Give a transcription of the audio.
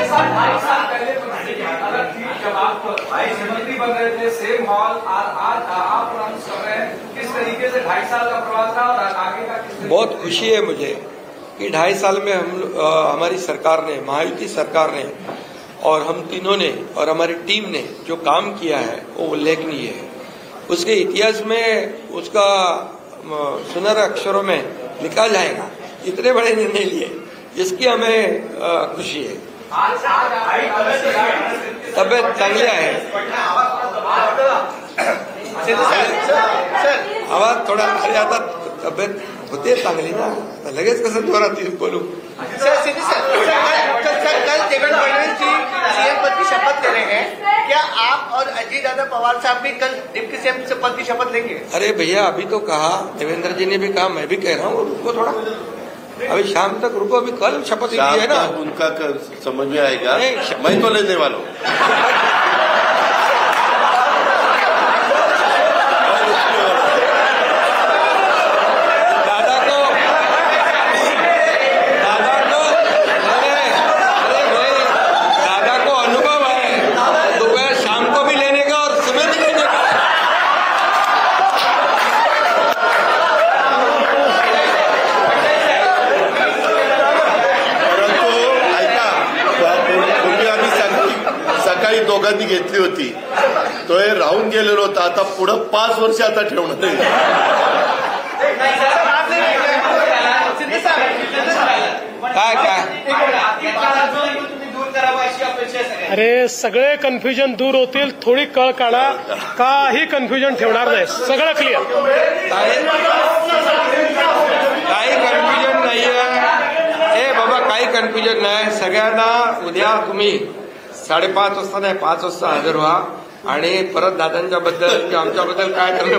जब आप मंत्री बन रहे थे सेम हॉल आज आप अनाउंस कर रहे हैं, किस तरीके से 2.5 साल का प्रवास रहा और आगे का किस? बहुत खुशी है मुझे कि 2.5 साल में हमारी सरकार ने, महायुति सरकार ने और हम तीनों ने और हमारी टीम ने जो काम किया है वो उल्लेखनीय है। उसके इतिहास में उसका सुनहरे अक्षरों में लिखा जाएगा। इतने बड़े निर्णय लिए, इसकी हमें खुशी है। तब्येत चांगली आहे। आवाज थोडा, अरे आता तब्येत होते चांगली ना, लगेच कसं जोरात बोलू। सर कल देवेंद्र फडणवीस जी सीएम पद की शपथ ले रहे हैं, क्या आप और अजीत दादा पवार साहब भी कल डिप्टी सीएम पद की शपथ लेंगे? अरे भैया, अभी तो कहा, देवेंद्र जी ने भी कहा, मैं भी कह रहा हूँ, रुको थोड़ा, अभी शाम तक रुको, अभी कल शपथ ली है ना, उनका समझ में आएगा। मैं तो लेने वाला हूँ। दोघांनी घेतली होती, तो हे राहून गेलेलो होता, आता पुढं 5 वर्ष आता ठेवणार आहे। काय अरे सगळे कन्फ्युजन दूर होतील, थोडी कळ काढा, काही कन्फ्युजन ठेवणार नाही, सगळं क्लिअर। काही कन्फ्युजन नाहीये, ए बाबा, काही कन्फ्युजन नाही। सगळ्यांना उद्या तुम्ही 5:30 वाजता नाही, 5 वाजता हजर व्हा आणि परत दादांच्या बद्दल किंवा आमच्याबद्दल काय करणं